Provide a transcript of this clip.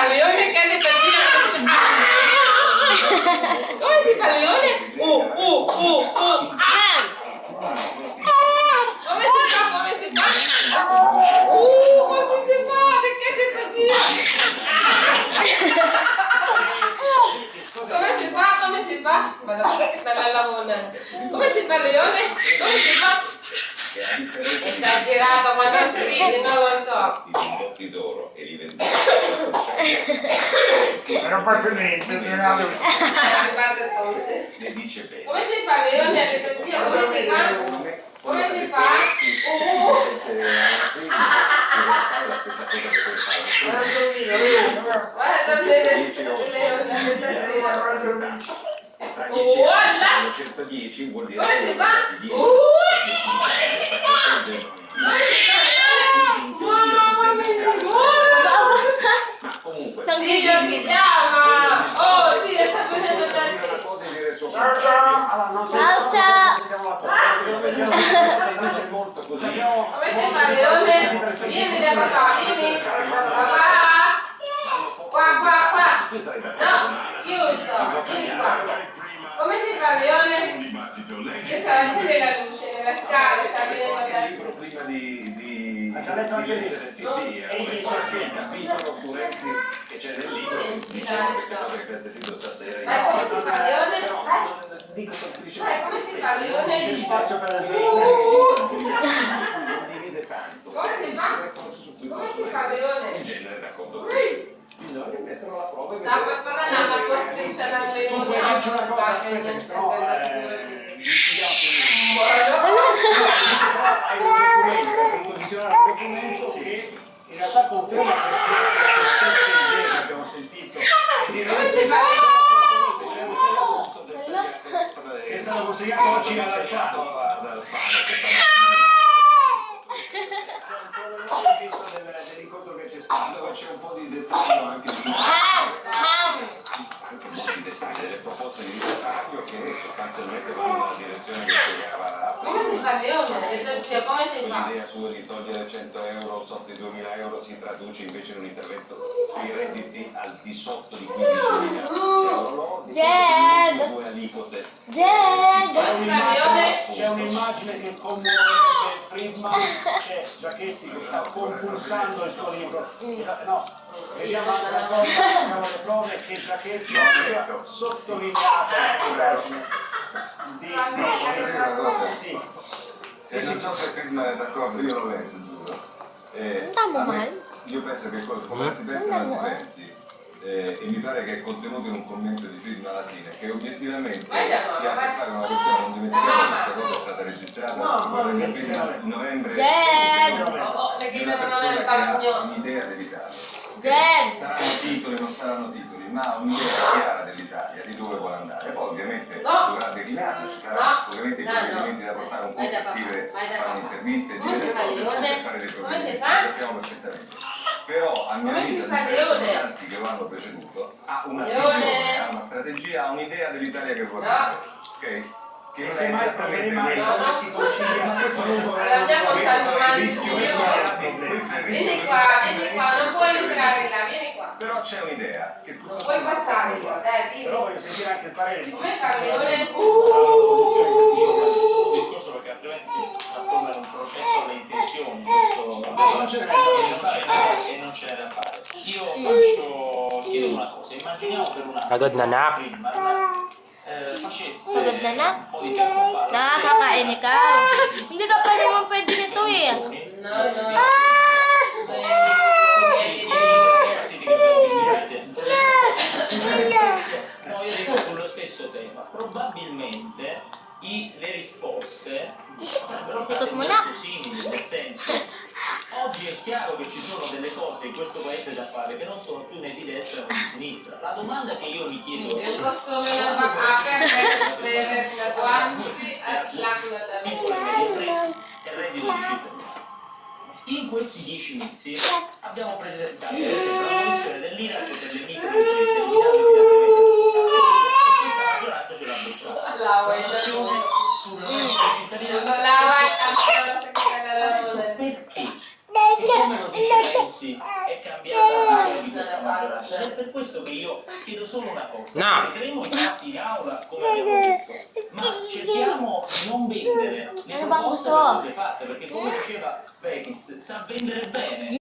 leone che ha le pazzine? Come si fa leone? Come si fa? Così si fa? Perché c'è pazzina? Come si fa? Madonna che sta bella mona. Come si fa leone? Come si fa? Esagerato quando scrivi, non lo so. I d'oro e li vendiamo. Non faccio niente, non avevo. Guarda tosse. Ne dice bene. Come si fa leone a pazzia? Come si fa? Come si fa? La stessa cosa che puoi fare. Guarda il leone a pazzia. Tra 10 anni 110 vuol dire Come si fa? ma comunque Sì, lo chiediamo! Oh, sì, le sta venendo da te! Ciao ciao! Allora, non Ciao, ciao. non c'è molto così. Come si fa leone? Vieni da papà, vieni! Papà! Qua! No, chiuso! Vieni qua! Come si fa leone? Che sta accende la luce nella scala, sta venendo da te! Prima di già letto anche lì? leggere, sì, era il capitolo Furetti che c'è nel libro, diciamo queste cose che questo libro stasera. Come si fa leone? Dico semplicemente Come si fa leone? c'è spazio per le non divide tanto. Come si fa? Come si fa leone? In genere d'accordo. Bisogna metterlo alla prova e La papà non ha costruita la leone, ha c'è una cosa che se no hai un documento che in realtà conferma queste stesse idee che abbiamo sentito. Come si fa? Che è stato consegnato oggi all'alfato. Visto dell'incontro che c'è stato, c'è un po' di dettaglio anche molti dettagli delle proposte di dettaglio che sostanzialmente vanno nella direzione che spiegava. Come si fa leone? Come si fa? L'idea sua di togliere 100 euro sotto i 2000 euro si traduce invece in un intervento sui redditi al di sotto di 15.000 euro lordi, con due aliquote. C'è un'immagine che commuoverebbe Friedman, c'è Giachetti che sta compulsando il suo libro. No, vediamo anche la cosa, abbiamo le prove che Giachetti aveva sottolineato sì. Non so se Friedman è d'accordo, io l'ho letto, giuro. Io penso che come si pensa non si pensi. E mi pare che è contenuto in un commento di Friedman alla fine, che obiettivamente si ha a che fare con una questione, non dimentichiamo che questa cosa è stata registrata in novembre di una persona che ha un'idea dell'Italia. Saranno titoli, non saranno titoli, ma un'idea chiara dell'Italia, di dove vuole andare. Poi ovviamente dovrà declinarla, ci saranno ovviamente i provvedimenti da portare un po' per scrivere, fare un'intervista, fare dei provvedimenti, lo sappiamo perfettamente. Però a mio avviso, tanti che lo hanno preceduto, ha una visione, ha una strategia, ha un'idea dell'Italia che vuole avere, ok? Che non è esattamente quello. Si concilia, ma questo Vieni qua, non puoi entrare là, vieni qua. Però c'è un'idea che tu Puoi passare qua, però voglio sentire anche il parere di come fa leone? Io faccio solo un discorso perché altrimenti si trasforma in un processo alle intenzioni, e non ce n'è da fare. Io chiedo una cosa, immaginiamo per una Friedman facesse un po' di tempo fa Nakakain ka. Hindi ka pwede mong pwede nito eh. No, io dico sullo stesso tema. Probabilmente le risposte sarebbero state molto simili, nel senso, oggi è chiaro che ci sono delle cose in questo paese da fare che non sono più né di destra né di sinistra. La domanda che io mi chiedo è Io posso vedere la guardia e reddito di cittadinanza. In questi 10 mesi abbiamo presentato per esempio la posizione dell'Iraq e delle micro imprese eliminando i finanziamenti e questa maggioranza ce l'ha bocciata. La posizione sul reddito di cittadinanza. Adesso perché? Siccome non dice così è cambiata la visione di questo questa maggioranza. Ed è per questo che io chiedo solo una cosa. No. Vedremo i fatti in aula come abbiamo detto, ma cerchiamo di non vendere le proposte per cose fatte, perché come diceva Fekis, sa vendere bene.